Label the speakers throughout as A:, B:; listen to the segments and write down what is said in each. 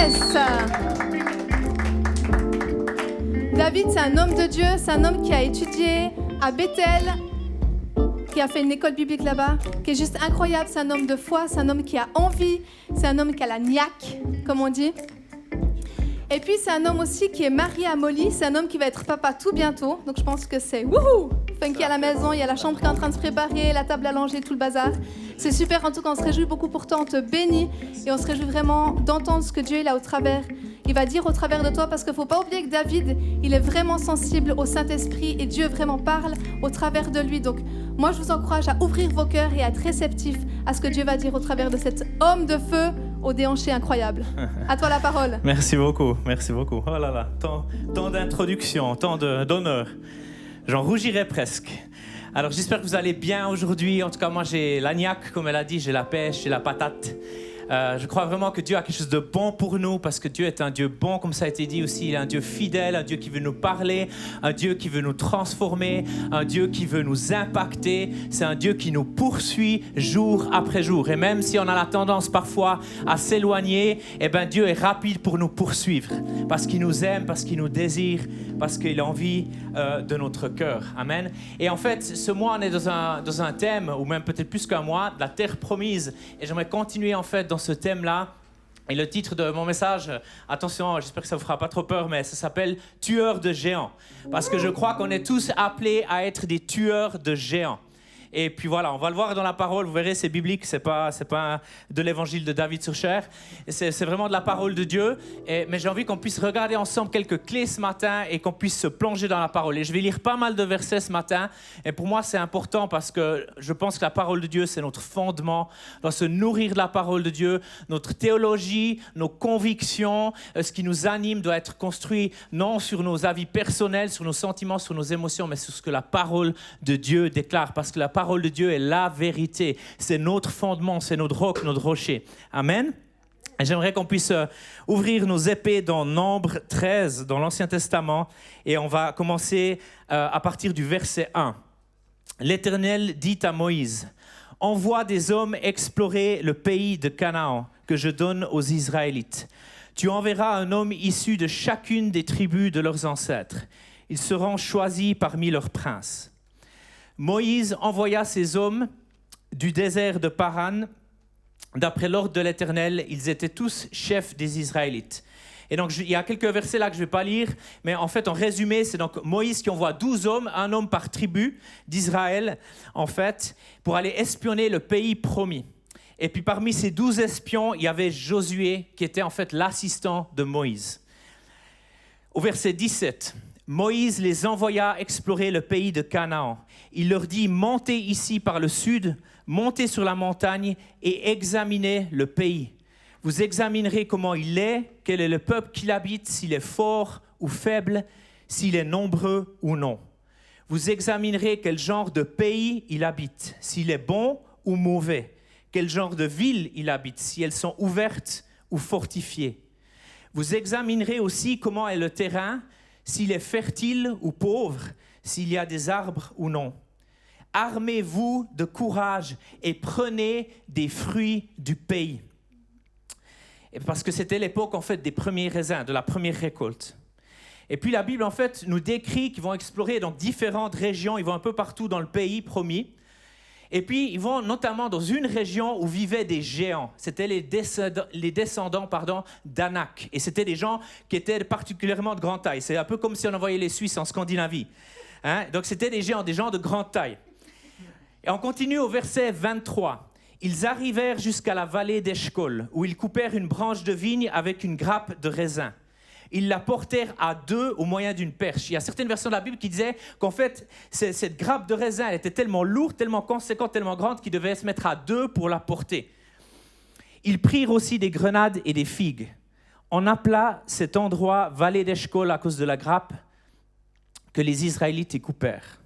A: Yes! David, c'est un homme de Dieu, c'est un homme qui a étudié à Bethel, qui a fait une école biblique là-bas, qui est juste incroyable. C'est un homme de foi, c'est un homme qui a envie, c'est un homme qui a la niaque, comme on dit. Et puis, c'est un homme aussi qui est marié à Molly. C'est un homme qui va être papa tout bientôt. Donc, je pense que c'est wouhou! Funky à la maison, il y a la chambre qui est en train de se préparer, la table à langer, tout le bazar. C'est super, en tout cas, on se réjouit beaucoup pour toi, on te bénit. Et on se réjouit vraiment d'entendre ce que Dieu il a au travers. Il va dire au travers de toi, parce qu'il ne faut pas oublier que David, il est vraiment sensible au Saint-Esprit et Dieu vraiment parle au travers de lui. Donc, moi, je vous encourage à ouvrir vos cœurs et à être réceptifs à ce que Dieu va dire au travers de cet homme de feu au déhanché incroyable. À toi la parole.
B: Merci beaucoup, merci beaucoup. Oh là là, tant d'introduction, tant d'honneur. J'en rougirais presque. Alors j'espère que vous allez bien aujourd'hui. En tout cas, moi j'ai la niaque, comme elle a dit, j'ai la pêche, j'ai la patate. Je crois vraiment que Dieu a quelque chose de bon pour nous parce que Dieu est un Dieu bon, comme ça a été dit aussi. Il est un Dieu fidèle, un Dieu qui veut nous parler, un Dieu qui veut nous transformer, un Dieu qui veut nous impacter. C'est un Dieu qui nous poursuit jour après jour. Et même si on a la tendance parfois à s'éloigner, eh ben Dieu est rapide pour nous poursuivre parce qu'il nous aime, parce qu'il nous désire, parce qu'il a envie de notre cœur. Amen. Et en fait, ce mois, on est dans un thème, ou même peut-être plus qu'un mois, de la terre promise. Et j'aimerais continuer en fait dans ce thème-là. Et le titre de mon message, attention, j'espère que ça ne vous fera pas trop peur, mais ça s'appelle « Tueurs de géants ». Parce que je crois qu'on est tous appelés à être des tueurs de géants. Et puis voilà, on va le voir dans la parole, vous verrez, c'est biblique, c'est pas de l'évangile de David sur chair, c'est vraiment de la parole de Dieu. Mais j'ai envie qu'on puisse regarder ensemble quelques clés ce matin et qu'on puisse se plonger dans la parole. Et je vais lire pas mal de versets ce matin. Et pour moi, c'est important parce que je pense que la parole de Dieu, c'est notre fondement. On doit se nourrir de la parole de Dieu. Notre théologie, nos convictions, ce qui nous anime doit être construit non sur nos avis personnels, sur nos sentiments, sur nos émotions, mais sur ce que la parole de Dieu déclare. Parce que la parole de Dieu est la vérité. C'est notre fondement, c'est notre roc, notre rocher. Amen. Et j'aimerais qu'on puisse ouvrir nos épées dans Nombre 13, dans l'Ancien Testament. Et on va commencer à partir du verset 1. L'Éternel dit à Moïse, « Envoie des hommes explorer le pays de Canaan que je donne aux Israélites. Tu enverras un homme issu de chacune des tribus de leurs ancêtres. Ils seront choisis parmi leurs princes. » Moïse envoya ces hommes du désert de Paran. D'après l'ordre de l'Éternel, ils étaient tous chefs des Israélites. Et donc, il y a quelques versets là que je ne vais pas lire, mais en fait, en résumé, c'est donc Moïse qui envoie 12 hommes, un homme par tribu d'Israël, en fait, pour aller espionner le pays promis. Et puis, parmi ces 12 espions, il y avait Josué, qui était en fait l'assistant de Moïse. Au verset 17, Moïse les envoya explorer le pays de Canaan. Il leur dit, montez ici par le sud, montez sur la montagne et examinez le pays. Vous examinerez comment il est, quel est le peuple qui l'habite, s'il est fort ou faible, s'il est nombreux ou non. Vous examinerez quel genre de pays il habite, s'il est bon ou mauvais, quel genre de ville il habite, si elles sont ouvertes ou fortifiées. Vous examinerez aussi comment est le terrain, s'il est fertile ou pauvre, s'il y a des arbres ou non. Armez-vous de courage et prenez des fruits du pays. Et parce que c'était l'époque en fait des premiers raisins, de la première récolte. Et puis la Bible en fait nous décrit qu'ils vont explorer donc différentes régions, ils vont un peu partout dans le pays promis. Et puis ils vont notamment dans une région où vivaient des géants. C'était les descendants d'Anak. Et c'était des gens qui étaient particulièrement de grande taille. C'est un peu comme si on envoyait les Suisses en Scandinavie. Donc c'était des gens de grande taille. Et on continue au verset 23. Ils arrivèrent jusqu'à la vallée d'Eshcol, où ils coupèrent une branche de vigne avec une grappe de raisin. Ils la portèrent à deux au moyen d'une perche. Il y a certaines versions de la Bible qui disaient qu'en fait, cette grappe de raisin elle était tellement lourde, tellement conséquente, tellement grande qu'ils devaient se mettre à deux pour la porter. Ils prirent aussi des grenades et des figues. On appela cet endroit vallée d'Eshcol à cause de la grappe que les Israélites y coupèrent.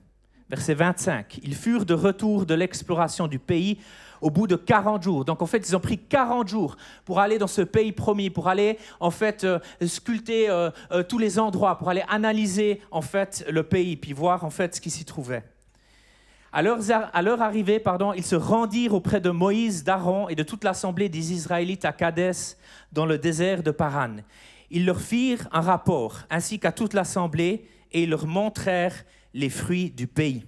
B: Verset 25. Ils furent de retour de l'exploration du pays au bout de 40 jours. Donc en fait, ils ont pris 40 jours pour aller dans ce pays promis, pour aller en fait sculpter tous les endroits, pour aller analyser en fait le pays, puis voir en fait ce qui s'y trouvait. À leur arrivée, ils se rendirent auprès de Moïse, d'Aaron et de toute l'assemblée des Israélites à Kadès, dans le désert de Paran. Ils leur firent un rapport, ainsi qu'à toute l'assemblée, et ils leur montrèrent les fruits du pays.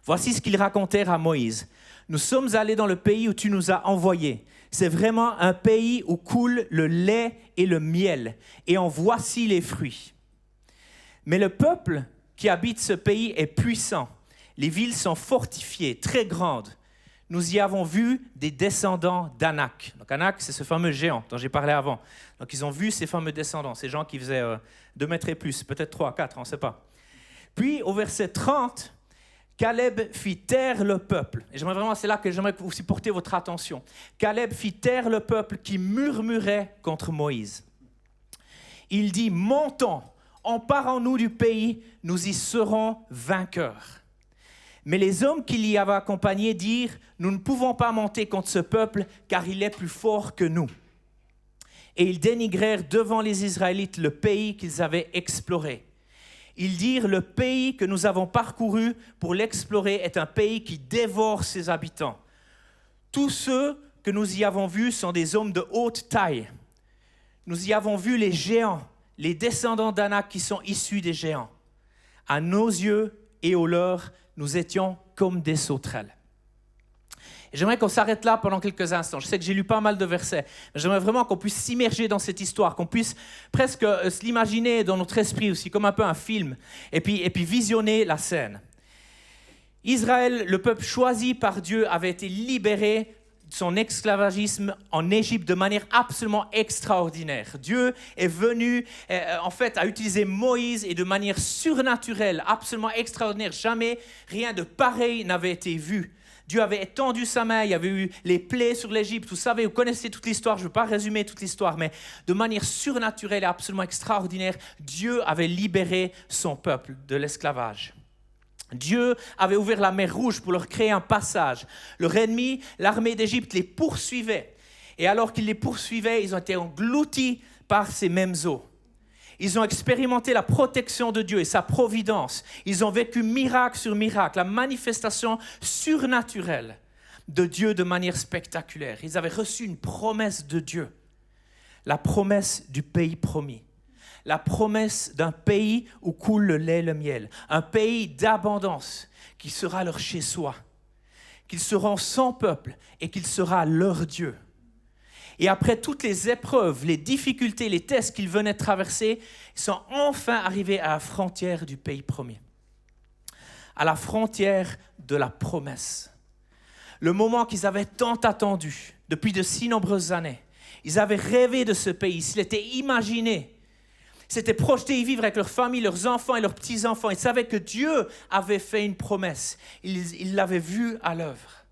B: Voici ce qu'ils racontèrent à Moïse. « Nous sommes allés dans le pays où tu nous as envoyés. C'est vraiment un pays où coule le lait et le miel, et en voici les fruits. Mais le peuple qui habite ce pays est puissant. Les villes sont fortifiées, très grandes. Nous y avons vu des descendants d'Anak. » Donc Anak, c'est ce fameux géant dont j'ai parlé avant. Donc ils ont vu ces fameux descendants, ces gens qui faisaient 2 mètres et plus, peut-être 3, 4, on ne sait pas. Puis au verset 30, Caleb fit taire le peuple. Et c'est là que j'aimerais que vous portiez votre attention. Caleb fit taire le peuple qui murmurait contre Moïse. Il dit, « Montons, emparons-nous du pays, nous y serons vainqueurs. » Mais les hommes qui l'y avaient accompagné dirent, « Nous ne pouvons pas monter contre ce peuple, car il est plus fort que nous. » Et ils dénigrèrent devant les Israélites le pays qu'ils avaient exploré. Ils dirent, « Le pays que nous avons parcouru pour l'explorer est un pays qui dévore ses habitants. Tous ceux que nous y avons vus sont des hommes de haute taille. Nous y avons vu les géants, les descendants d'Anak qui sont issus des géants. À nos yeux et aux leurs, nous étions comme des sauterelles. » Et j'aimerais qu'on s'arrête là pendant quelques instants. Je sais que j'ai lu pas mal de versets, mais j'aimerais vraiment qu'on puisse s'immerger dans cette histoire, qu'on puisse presque se l'imaginer dans notre esprit aussi, comme un peu un film, et puis visionner la scène. Israël, le peuple choisi par Dieu, avait été libéré de son esclavagisme en Égypte de manière absolument extraordinaire. Dieu est venu, a utilisé Moïse et de manière surnaturelle, absolument extraordinaire. Jamais rien de pareil n'avait été vu. Dieu avait étendu sa main, il y avait eu les plaies sur l'Égypte. Vous savez, vous connaissez toute l'histoire, je ne veux pas résumer toute l'histoire, mais de manière surnaturelle et absolument extraordinaire, Dieu avait libéré son peuple de l'esclavage. Dieu avait ouvert la mer Rouge pour leur créer un passage. Leur ennemi, l'armée d'Égypte, les poursuivait. Et alors qu'ils les poursuivaient, ils ont été engloutis par ces mêmes eaux. Ils ont expérimenté la protection de Dieu et sa providence. Ils ont vécu miracle sur miracle, la manifestation surnaturelle de Dieu de manière spectaculaire. Ils avaient reçu une promesse de Dieu, la promesse du pays promis, la promesse d'un pays où coule le lait et le miel, un pays d'abondance qui sera leur chez-soi, qu'ils seront son peuple et qu'il sera leur Dieu. Et après toutes les épreuves, les difficultés, les tests qu'ils venaient de traverser, ils sont enfin arrivés à la frontière du pays promis, à la frontière de la promesse. Le moment qu'ils avaient tant attendu depuis de si nombreuses années. Ils avaient rêvé de ce pays, ils l'étaient imaginé. Ils s'étaient projetés y vivre avec leur famille, leurs enfants et leurs petits-enfants. Ils savaient que Dieu avait fait une promesse. Ils l'avaient vue à l'œuvre.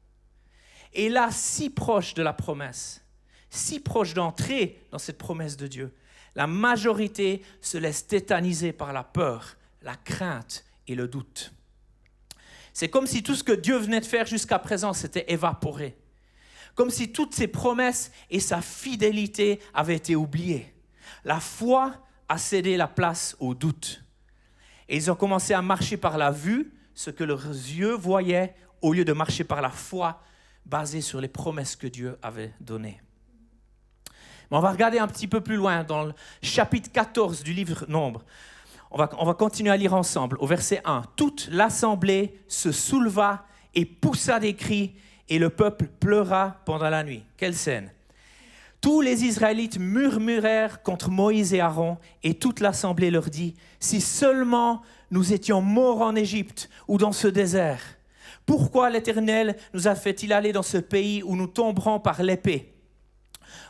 B: Et là, si proche de la promesse, si proche d'entrer dans cette promesse de Dieu, la majorité se laisse tétaniser par la peur, la crainte et le doute. C'est comme si tout ce que Dieu venait de faire jusqu'à présent s'était évaporé. Comme si toutes ses promesses et sa fidélité avaient été oubliées. La foi a cédé la place au doute. Et ils ont commencé à marcher par la vue, ce que leurs yeux voyaient, au lieu de marcher par la foi, basée sur les promesses que Dieu avait données. Mais on va regarder un petit peu plus loin, dans le chapitre 14 du livre Nombre. On va continuer à lire ensemble, au verset 1. « Toute l'assemblée se souleva et poussa des cris, et le peuple pleura pendant la nuit. » Quelle scène! Tous les Israélites murmurèrent contre Moïse et Aaron, et toute l'assemblée leur dit, « Si seulement nous étions morts en Égypte ou dans ce désert, pourquoi l'Éternel nous a fait-il aller dans ce pays où nous tomberons par l'épée,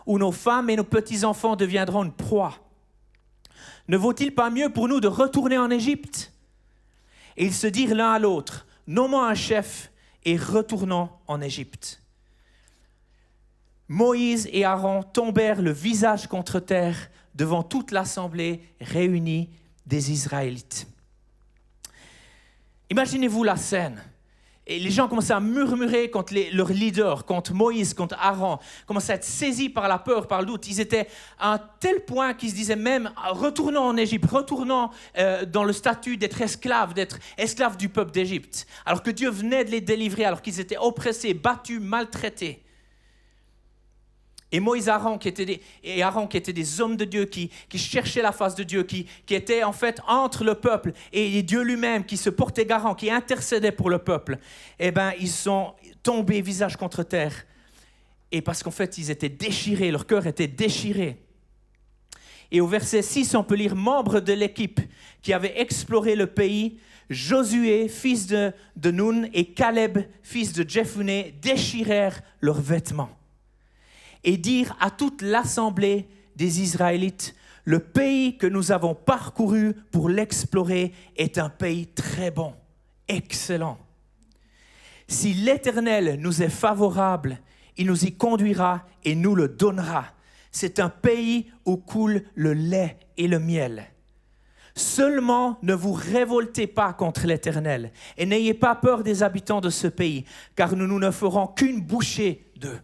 B: où nos femmes et nos petits-enfants deviendront une proie? Ne vaut-il pas mieux pour nous de retourner en Égypte? » Et ils se dirent l'un à l'autre, « Nommons un chef et retournons en Égypte. » Moïse et Aaron tombèrent le visage contre terre devant toute l'assemblée réunie des Israélites. Imaginez-vous la scène. Et les gens commençaient à murmurer contre leurs leaders, contre Moïse, contre Aaron, commençaient à être saisis par la peur, par le doute. Ils étaient à un tel point qu'ils se disaient même, retournons en Égypte, retournons dans le statut d'être esclaves du peuple d'Égypte. Alors que Dieu venait de les délivrer, alors qu'ils étaient oppressés, battus, maltraités. Et Moïse et Aaron qui étaient des hommes de Dieu, qui cherchaient la face de Dieu, qui étaient en fait entre le peuple et Dieu lui-même, qui se portait garant, qui intercédait pour le peuple, eh bien, ils sont tombés visage contre terre. Et parce qu'en fait, ils étaient déchirés, leur cœur était déchiré. Et au verset 6, on peut lire « Membres de l'équipe qui avait exploré le pays, Josué, fils de Nun, et Caleb, fils de Jephunneh, déchirèrent leurs vêtements. » Et dire à toute l'assemblée des Israélites, le pays que nous avons parcouru pour l'explorer est un pays très bon, excellent. Si l'Éternel nous est favorable, il nous y conduira et nous le donnera. C'est un pays où coule le lait et le miel. Seulement ne vous révoltez pas contre l'Éternel et n'ayez pas peur des habitants de ce pays, car nous ne ferons qu'une bouchée d'eux.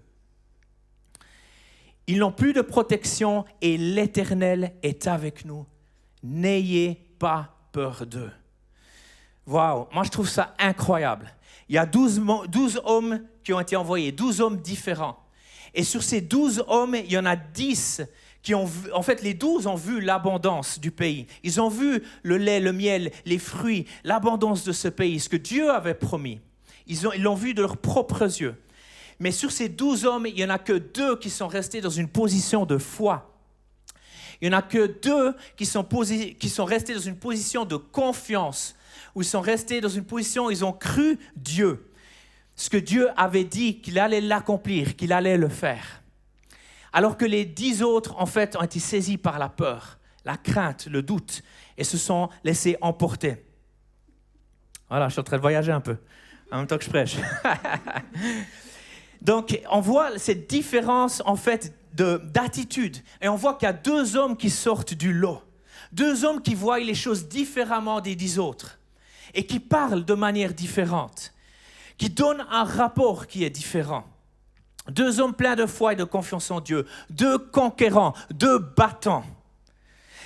B: Ils n'ont plus de protection et l'Éternel est avec nous. N'ayez pas peur d'eux. Waouh, moi je trouve ça incroyable. Il y a 12 hommes qui ont été envoyés, 12 hommes différents. Et sur ces 12 hommes, il y en a 10 qui ont vu, en fait les 12 ont vu l'abondance du pays. Ils ont vu le lait, le miel, les fruits, l'abondance de ce pays, ce que Dieu avait promis. Ils l'ont vu de leurs propres yeux. Mais sur ces 12 hommes, il n'y en a que 2 qui sont restés dans une position de foi. Il n'y en a que 2 qui sont restés dans une position de confiance, où ils sont restés dans une position où ils ont cru Dieu. Ce que Dieu avait dit, qu'il allait l'accomplir, qu'il allait le faire. Alors que les 10 autres, en fait, ont été saisis par la peur, la crainte, le doute, et se sont laissés emporter. Voilà, je suis en train de voyager un peu, en même temps que je prêche. Donc, on voit cette différence, en fait, d'attitude. Et on voit qu'il y a 2 hommes qui sortent du lot. 2 hommes qui voient les choses différemment des 10 autres. Et qui parlent de manière différente. Qui donnent un rapport qui est différent. 2 hommes pleins de foi et de confiance en Dieu. 2 conquérants, 2 battants.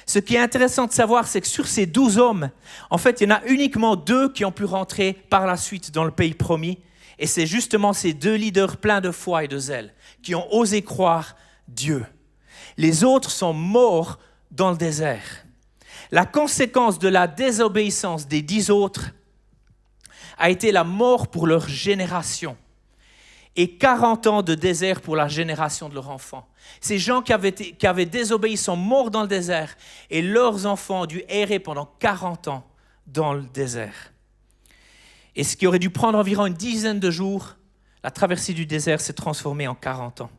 B: Ce qui est intéressant de savoir, c'est que sur ces 12 hommes, en fait, il y en a uniquement 2 qui ont pu rentrer par la suite dans le pays promis. Et c'est justement ces 2 leaders pleins de foi et de zèle qui ont osé croire Dieu. Les autres sont morts dans le désert. La conséquence de la désobéissance des 10 autres a été la mort pour leur génération et 40 ans de désert pour la génération de leurs enfants. Ces gens qui avaient désobéi sont morts dans le désert et leurs enfants ont dû errer pendant 40 ans dans le désert. Et ce qui aurait dû prendre environ une dizaine de jours, la traversée du désert s'est transformée en 40 ans.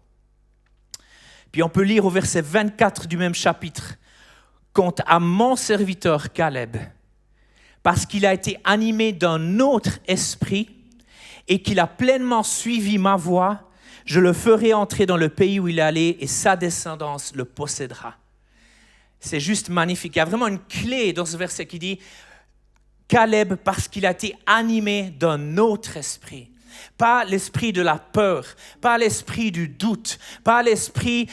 B: Puis on peut lire au verset 24 du même chapitre, « Quant à mon serviteur Caleb, parce qu'il a été animé d'un autre esprit et qu'il a pleinement suivi ma voie, je le ferai entrer dans le pays où il est allé et sa descendance le possédera. » C'est juste magnifique. Il y a vraiment une clé dans ce verset qui dit Caleb, parce qu'il a été animé d'un autre esprit. Pas l'esprit de la peur, pas l'esprit du doute, pas l'esprit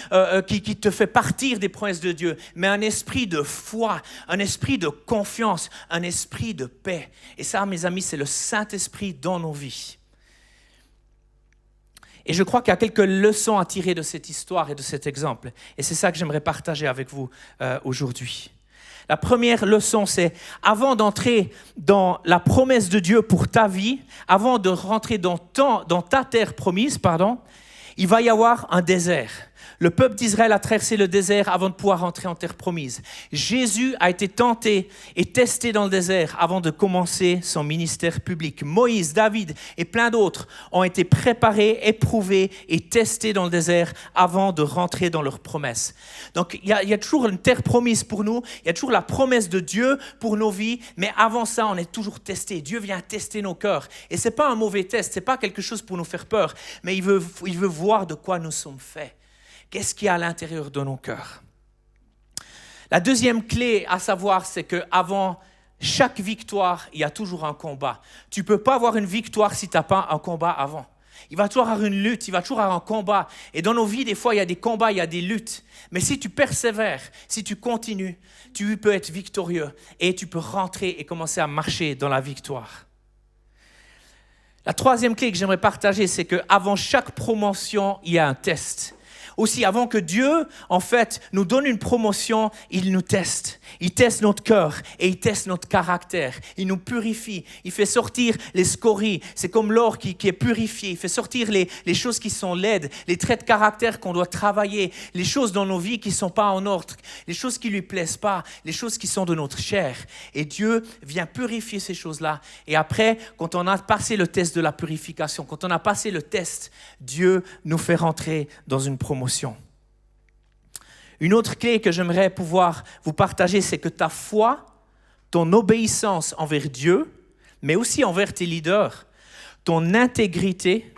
B: qui te fait partir des promesses de Dieu, mais un esprit de foi, un esprit de confiance, un esprit de paix. Et ça, mes amis, c'est le Saint-Esprit dans nos vies. Et je crois qu'il y a quelques leçons à tirer de cette histoire et de cet exemple. Et c'est ça que j'aimerais partager avec vous aujourd'hui. La première leçon, c'est avant d'entrer dans la promesse de Dieu pour ta vie, avant de rentrer dans ta terre promise, il va y avoir un désert. Le peuple d'Israël a traversé le désert avant de pouvoir rentrer en terre promise. Jésus a été tenté et testé dans le désert avant de commencer son ministère public. Moïse, David et plein d'autres ont été préparés, éprouvés et testés dans le désert avant de rentrer dans leur promesse. Donc il y a toujours une terre promise pour nous, il y a toujours la promesse de Dieu pour nos vies, mais avant ça, on est toujours testé. Dieu vient tester nos cœurs. Et ce n'est pas un mauvais test, ce n'est pas quelque chose pour nous faire peur, mais il veut voir de quoi nous sommes faits. Qu'est-ce qu'il y a à l'intérieur de nos cœurs? La deuxième clé à savoir, c'est qu'avant chaque victoire, il y a toujours un combat. Tu ne peux pas avoir une victoire si tu n'as pas un combat avant. Il va toujours avoir une lutte, il va toujours avoir un combat. Et dans nos vies, des fois, il y a des combats, il y a des luttes. Mais si tu persévères, si tu continues, tu peux être victorieux et tu peux rentrer et commencer à marcher dans la victoire. La troisième clé que j'aimerais partager, c'est qu'avant chaque promotion, il y a un test. Aussi, avant que Dieu, en fait, nous donne une promotion, il nous teste. Il teste notre cœur et il teste notre caractère. Il nous purifie. Il fait sortir les scories. C'est comme l'or qui est purifié. Il fait sortir les choses qui sont laides, les traits de caractère qu'on doit travailler, les choses dans nos vies qui ne sont pas en ordre, les choses qui ne lui plaisent pas, les choses qui sont de notre chair. Et Dieu vient purifier ces choses-là. Et après, quand on a passé le test de la purification, quand on a passé le test, Dieu nous fait rentrer dans une promotion. Une autre clé que j'aimerais pouvoir vous partager, c'est que ta foi, ton obéissance envers Dieu, mais aussi envers tes leaders, ton intégrité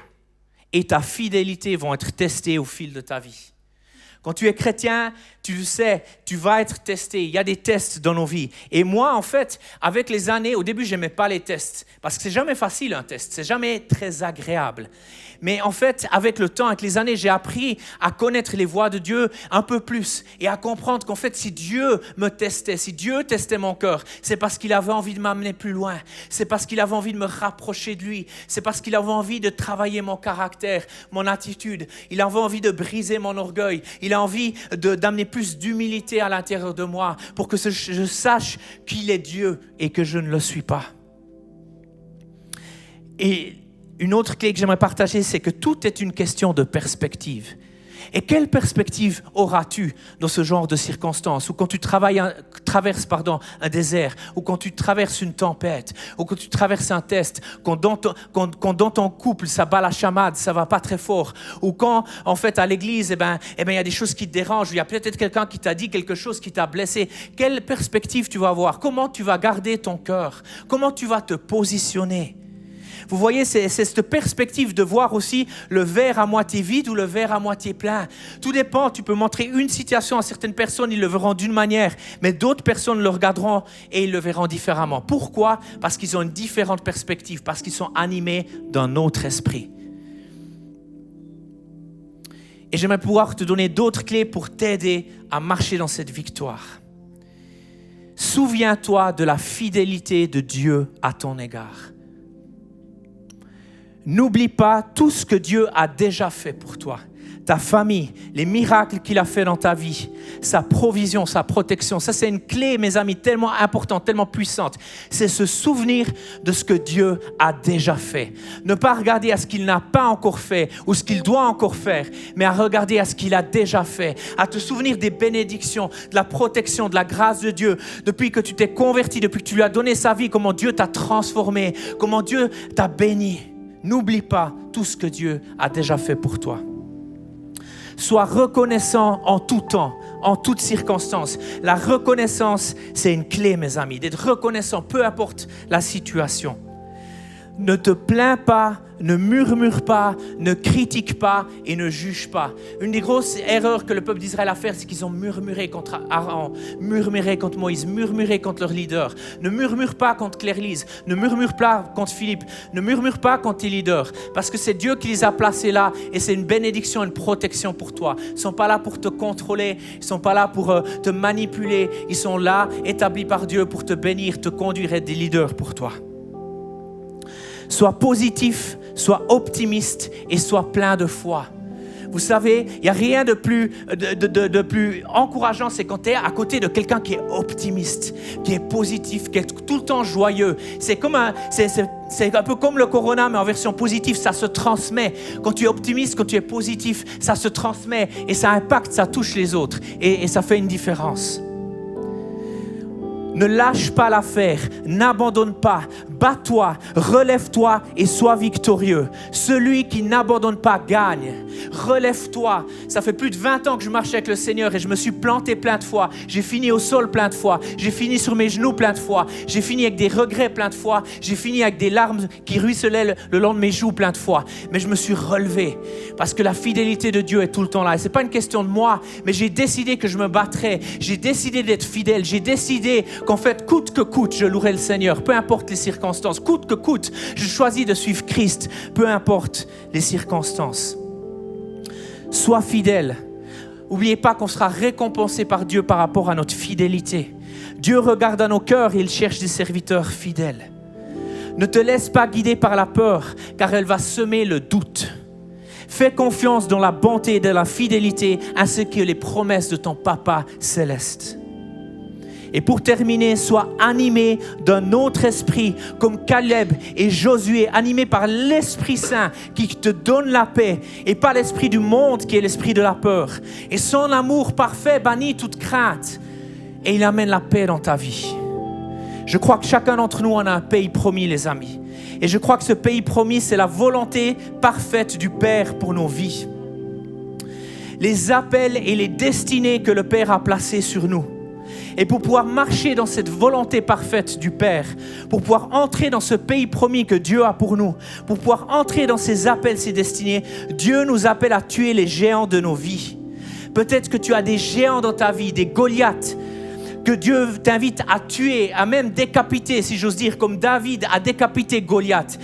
B: et ta fidélité vont être testées au fil de ta vie. Quand tu es chrétien, tu le sais, tu vas être testé. Il y a des tests dans nos vies. Et moi, en fait, avec les années, au début, je n'aimais pas les tests. Parce que c'est jamais facile un test, c'est jamais très agréable. Mais en fait, avec le temps, avec les années, j'ai appris à connaître les voies de Dieu un peu plus. Et à comprendre qu'en fait, si Dieu me testait, si Dieu testait mon cœur, c'est parce qu'il avait envie de m'amener plus loin. C'est parce qu'il avait envie de me rapprocher de lui. C'est parce qu'il avait envie de travailler mon caractère, mon attitude. Il avait envie de briser mon orgueil. Il a envie d'amener plus d'humilité à l'intérieur de moi pour que je sache qu'il est Dieu et que je ne le suis pas. Et une autre clé que j'aimerais partager, c'est que tout est une question de perspective. Et quelle perspective auras-tu dans ce genre de circonstances, ou quand tu traverses un désert, ou quand tu traverses une tempête, ou quand tu traverses un test, quand dans ton couple ça bat la chamade, ça va pas très fort, ou quand en fait à l'église, il y a des choses qui te dérangent, il y a peut-être quelqu'un qui t'a dit quelque chose qui t'a blessé. Quelle perspective tu vas avoir? Comment tu vas garder ton cœur? Comment tu vas te positionner? Vous voyez, c'est cette perspective de voir aussi le verre à moitié vide ou le verre à moitié plein. Tout dépend, tu peux montrer une situation à certaines personnes, ils le verront d'une manière, mais d'autres personnes le regarderont et ils le verront différemment. Pourquoi? Parce qu'ils ont une différente perspective, parce qu'ils sont animés d'un autre esprit. Et j'aimerais pouvoir te donner d'autres clés pour t'aider à marcher dans cette victoire. Souviens-toi de la fidélité de Dieu à ton égard. N'oublie pas tout ce que Dieu a déjà fait pour toi. Ta famille, les miracles qu'il a fait dans ta vie, sa provision, sa protection. Ça, c'est une clé, mes amis, tellement importante, tellement puissante. C'est se souvenir de ce que Dieu a déjà fait. Ne pas regarder à ce qu'il n'a pas encore fait ou ce qu'il doit encore faire, mais à regarder à ce qu'il a déjà fait. À te souvenir des bénédictions, de la protection, de la grâce de Dieu. Depuis que tu t'es converti, depuis que tu lui as donné sa vie, comment Dieu t'a transformé, comment Dieu t'a béni. N'oublie pas tout ce que Dieu a déjà fait pour toi. Sois reconnaissant en tout temps, en toutes circonstances. La reconnaissance, c'est une clé, mes amis. D'être reconnaissant, peu importe la situation. Ne te plains pas, ne murmure pas, ne critique pas et ne juge pas. Une des grosses erreurs que le peuple d'Israël a fait, c'est qu'ils ont murmuré contre Aaron, murmuré contre Moïse, murmuré contre leur leader. Ne murmure pas contre Claire-Lise, ne murmure pas contre Philippe, ne murmure pas contre tes leaders, parce que c'est Dieu qui les a placés là et c'est une bénédiction, une protection pour toi. Ils ne sont pas là pour te contrôler, ils ne sont pas là pour te manipuler, ils sont là, établis par Dieu pour te bénir, te conduire et être des leaders pour toi. Sois positif, sois optimiste et sois plein de foi. Vous savez, il n'y a rien de plus encourageant, c'est quand tu es à côté de quelqu'un qui est optimiste, qui est positif, qui est tout le temps joyeux. C'est un peu comme le corona, mais en version positive, ça se transmet. Quand tu es optimiste, quand tu es positif, ça se transmet et ça impacte, ça touche les autres et ça fait une différence. Ne lâche pas l'affaire, n'abandonne pas, bats-toi, relève-toi et sois victorieux. Celui qui n'abandonne pas gagne. Relève-toi. Ça fait plus de 20 ans que je marche avec le Seigneur et je me suis planté plein de fois. J'ai fini au sol plein de fois. J'ai fini sur mes genoux plein de fois. J'ai fini avec des regrets plein de fois. J'ai fini avec des larmes qui ruisselaient le long de mes joues plein de fois. Mais je me suis relevé parce que la fidélité de Dieu est tout le temps là. Et ce n'est pas une question de moi, mais j'ai décidé que je me battrais. J'ai décidé d'être fidèle. J'ai décidé qu'en fait, coûte que coûte, je louerai le Seigneur, peu importe les circonstances. Coûte que coûte, je choisis de suivre Christ, peu importe les circonstances. Sois fidèle. N'oubliez pas qu'on sera récompensé par Dieu par rapport à notre fidélité. Dieu regarde à nos cœurs et il cherche des serviteurs fidèles. Ne te laisse pas guider par la peur, car elle va semer le doute. Fais confiance dans la bonté et dans la fidélité, ainsi que les promesses de ton Papa céleste. Et pour terminer, sois animé d'un autre esprit, comme Caleb et Josué, animé par l'Esprit Saint qui te donne la paix, et pas l'esprit du monde qui est l'esprit de la peur. Et son amour parfait bannit toute crainte, et il amène la paix dans ta vie. Je crois que chacun d'entre nous en a un pays promis, les amis. Et je crois que ce pays promis, c'est la volonté parfaite du Père pour nos vies. Les appels et les destinées que le Père a placés sur nous. Et pour pouvoir marcher dans cette volonté parfaite du Père, pour pouvoir entrer dans ce pays promis que Dieu a pour nous, pour pouvoir entrer dans ces appels, ces destinées, Dieu nous appelle à tuer les géants de nos vies. Peut-être que tu as des géants dans ta vie, des Goliaths, que Dieu t'invite à tuer, à même décapiter, si j'ose dire, comme David a décapité Goliath.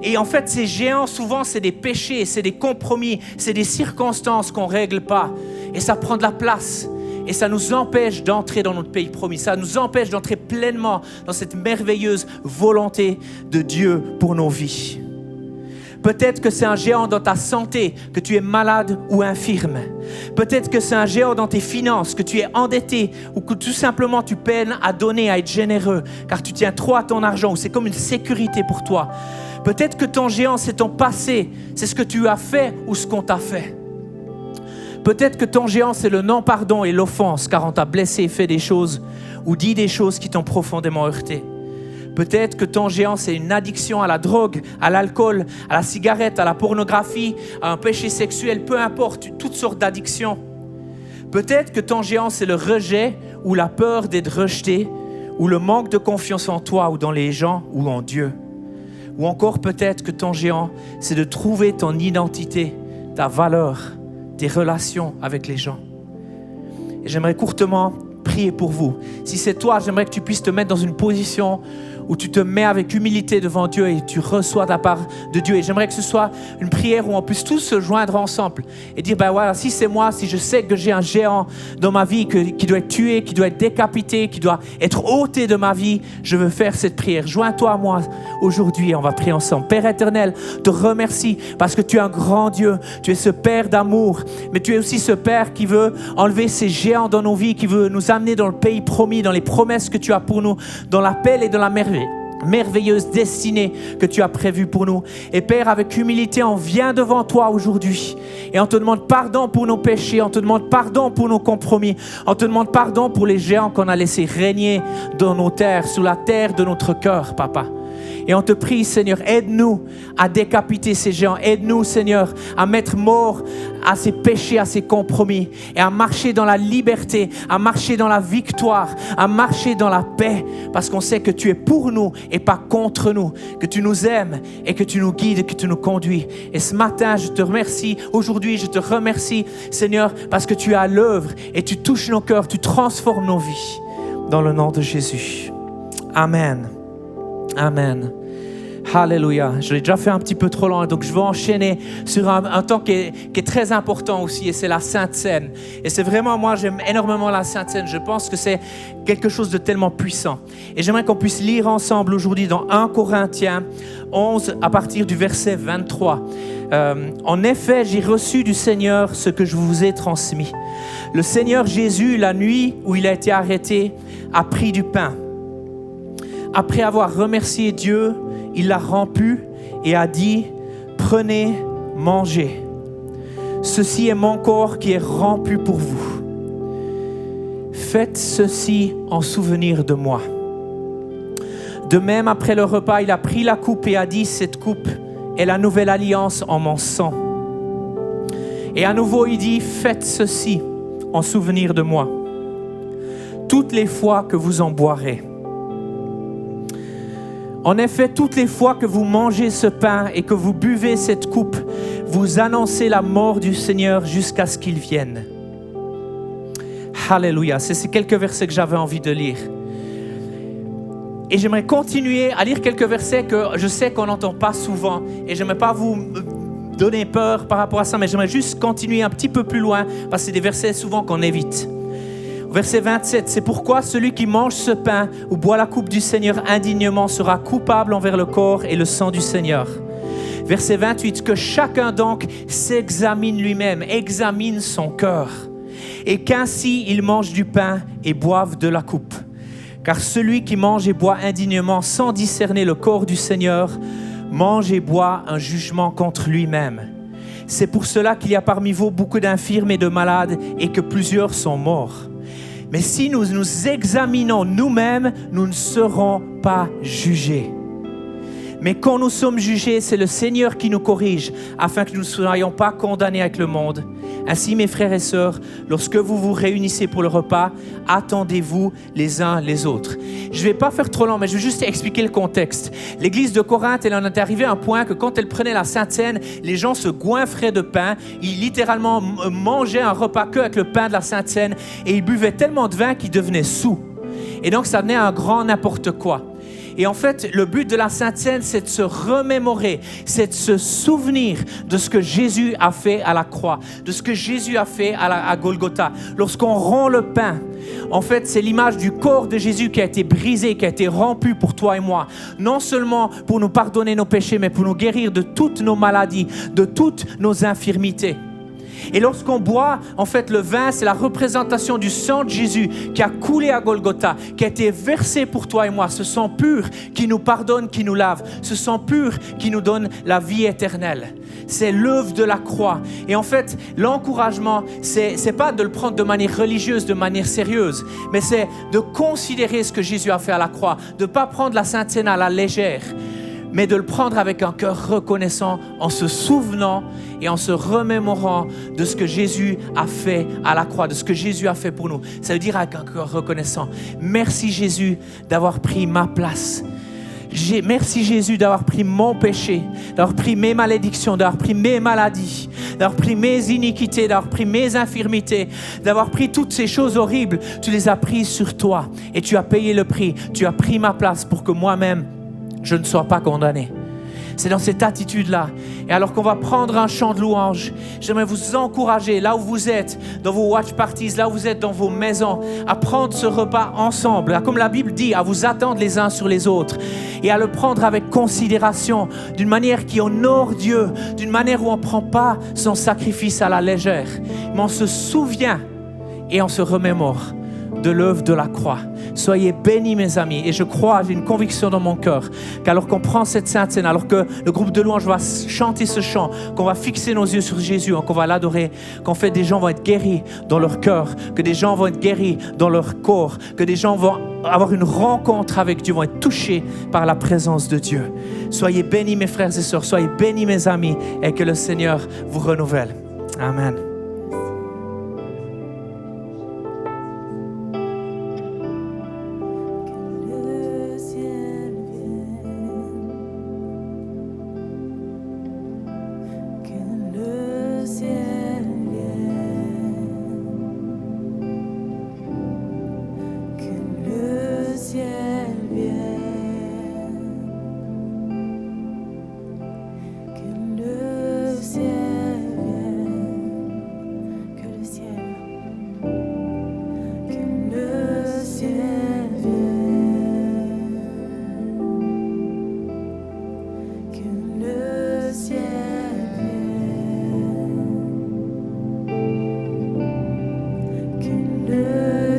B: Et en fait, ces géants, souvent, c'est des péchés, c'est des compromis, c'est des circonstances qu'on ne règle pas. Et ça prend de la place. Et ça nous empêche d'entrer dans notre pays promis. Ça nous empêche d'entrer pleinement dans cette merveilleuse volonté de Dieu pour nos vies. Peut-être que c'est un géant dans ta santé, que tu es malade ou infirme. Peut-être que c'est un géant dans tes finances, que tu es endetté ou que tout simplement tu peines à donner, à être généreux, car tu tiens trop à ton argent ou c'est comme une sécurité pour toi. Peut-être que ton géant, c'est ton passé, c'est ce que tu as fait ou ce qu'on t'a fait. Peut-être que ton géant, c'est le non-pardon et l'offense, car on t'a blessé, fait des choses ou dit des choses qui t'ont profondément heurté. Peut-être que ton géant, c'est une addiction à la drogue, à l'alcool, à la cigarette, à la pornographie, à un péché sexuel, peu importe, toutes sortes d'addictions. Peut-être que ton géant, c'est le rejet ou la peur d'être rejeté, ou le manque de confiance en toi ou dans les gens ou en Dieu. Ou encore peut-être que ton géant, c'est de trouver ton identité, ta valeur, tes relations avec les gens. Et j'aimerais courtement prier pour vous. Si c'est toi, j'aimerais que tu puisses te mettre dans une position où tu te mets avec humilité devant Dieu et tu reçois de la part de Dieu. Et j'aimerais que ce soit une prière où on puisse tous se joindre ensemble et dire, ben voilà, si c'est moi, si je sais que j'ai un géant dans ma vie qui doit être tué, qui doit être décapité, qui doit être ôté de ma vie, je veux faire cette prière. Joins-toi à moi aujourd'hui et on va prier ensemble. Père éternel, te remercie parce que tu es un grand Dieu. Tu es ce Père d'amour, mais tu es aussi ce Père qui veut enlever ces géants dans nos vies, qui veut nous amener dans le pays promis, dans les promesses que tu as pour nous, dans l'appel et dans la merveilleuse destinée que tu as prévue pour nous. Et Père, avec humilité, on vient devant toi aujourd'hui et on te demande pardon pour nos péchés, on te demande pardon pour nos compromis, on te demande pardon pour les géants qu'on a laissés régner dans nos terres, sur la terre de notre cœur, Papa. Et on te prie, Seigneur, aide-nous à décapiter ces géants. Aide-nous, Seigneur, à mettre mort à ces péchés, à ces compromis et à marcher dans la liberté, à marcher dans la victoire, à marcher dans la paix parce qu'on sait que tu es pour nous et pas contre nous, que tu nous aimes et que tu nous guides et que tu nous conduis. Et ce matin, je te remercie. Aujourd'hui, je te remercie, Seigneur, parce que tu es à l'œuvre et tu touches nos cœurs, tu transformes nos vies. Dans le nom de Jésus. Amen. Amen. Alléluia. Je l'ai déjà fait un petit peu trop long, donc je vais enchaîner sur un temps qui est très important aussi, et c'est la Sainte Seine. Et c'est vraiment, moi j'aime énormément la Sainte Seine. Je pense que c'est quelque chose de tellement puissant. Et j'aimerais qu'on puisse lire ensemble aujourd'hui dans 1 Corinthiens 11 à partir du verset 23. En effet, j'ai reçu du Seigneur ce que je vous ai transmis. Le Seigneur Jésus, la nuit où il a été arrêté, a pris du pain. Après avoir remercié Dieu, il l'a rompu et a dit, prenez, mangez. Ceci est mon corps qui est rompu pour vous. Faites ceci en souvenir de moi. De même, après le repas, il a pris la coupe et a dit, cette coupe est la nouvelle alliance en mon sang. Et à nouveau, il dit, faites ceci en souvenir de moi. Toutes les fois que vous en boirez. En effet, toutes les fois que vous mangez ce pain et que vous buvez cette coupe, vous annoncez la mort du Seigneur jusqu'à ce qu'il vienne. Alléluia. C'est ces quelques versets que j'avais envie de lire. Et j'aimerais continuer à lire quelques versets que je sais qu'on n'entend pas souvent. Et j'aimerais pas vous donner peur par rapport à ça, mais j'aimerais juste continuer un petit peu plus loin, parce que c'est des versets souvent qu'on évite. Verset 27, c'est pourquoi celui qui mange ce pain ou boit la coupe du Seigneur indignement sera coupable envers le corps et le sang du Seigneur. Verset 28, que chacun donc s'examine lui-même, examine son cœur, et qu'ainsi il mange du pain et boive de la coupe. Car celui qui mange et boit indignement sans discerner le corps du Seigneur, mange et boit un jugement contre lui-même. C'est pour cela qu'il y a parmi vous beaucoup d'infirmes et de malades et que plusieurs sont morts. Mais si nous nous examinons nous-mêmes, nous ne serons pas jugés. Mais quand nous sommes jugés, c'est le Seigneur qui nous corrige, afin que nous ne soyons pas condamnés avec le monde. Ainsi, mes frères et sœurs, lorsque vous vous réunissez pour le repas, attendez-vous les uns les autres. Je ne vais pas faire trop long, mais je vais juste expliquer le contexte. L'église de Corinthe, elle en est arrivée à un point que quand elle prenait la Sainte Seine, les gens se goinfraient de pain. Ils littéralement mangeaient un repas que avec le pain de la Sainte Seine et ils buvaient tellement de vin qu'ils devenaient saouls. Et donc, ça venait à un grand n'importe quoi. Et en fait, le but de la Sainte Seine, c'est de se remémorer, c'est de se souvenir de ce que Jésus a fait à la croix, de ce que Jésus a fait à Golgotha. Lorsqu'on rompt le pain, en fait, c'est l'image du corps de Jésus qui a été brisé, qui a été rompu pour toi et moi. Non seulement pour nous pardonner nos péchés, mais pour nous guérir de toutes nos maladies, de toutes nos infirmités. Et lorsqu'on boit, en fait, le vin, c'est la représentation du sang de Jésus qui a coulé à Golgotha, qui a été versé pour toi et moi. Ce sang pur qui nous pardonne, qui nous lave. Ce sang pur qui nous donne la vie éternelle. C'est l'œuvre de la croix. Et en fait, l'encouragement, c'est pas de le prendre de manière religieuse, de manière sérieuse, mais c'est de considérer ce que Jésus a fait à la croix, de ne pas prendre la Sainte Seine à la légère, mais de le prendre avec un cœur reconnaissant, en se souvenant et en se remémorant de ce que Jésus a fait à la croix, de ce que Jésus a fait pour nous. Ça veut dire avec un cœur reconnaissant. Merci Jésus d'avoir pris ma place. Merci Jésus d'avoir pris mon péché, d'avoir pris mes malédictions, d'avoir pris mes maladies, d'avoir pris mes iniquités, d'avoir pris mes infirmités, d'avoir pris toutes ces choses horribles. Tu les as prises sur toi et tu as payé le prix. Tu as pris ma place pour que moi-même, je ne sois pas condamné. C'est dans cette attitude-là. Et alors qu'on va prendre un chant de louange, j'aimerais vous encourager, là où vous êtes, dans vos watch parties, là où vous êtes dans vos maisons, à prendre ce repas ensemble, comme la Bible dit, à vous attendre les uns sur les autres et à le prendre avec considération, d'une manière qui honore Dieu, d'une manière où on ne prend pas son sacrifice à la légère, mais on se souvient et on se remémore de l'œuvre de la croix. Soyez bénis mes amis, et je crois, j'ai une conviction dans mon cœur qu'alors qu'on prend cette Sainte Seine, alors que le groupe de louange va chanter ce chant, qu'on va fixer nos yeux sur Jésus, qu'on va l'adorer, qu'en fait des gens vont être guéris dans leur cœur, que des gens vont être guéris dans leur corps, que des gens vont avoir une rencontre avec Dieu, vont être touchés par la présence de Dieu. Soyez bénis mes frères et sœurs, soyez bénis mes amis, et que le Seigneur vous renouvelle. Amen.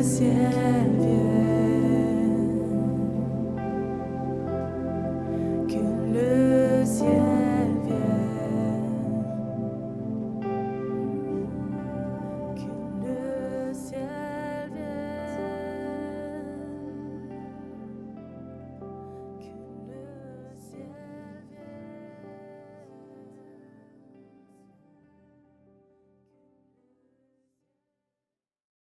C: ciel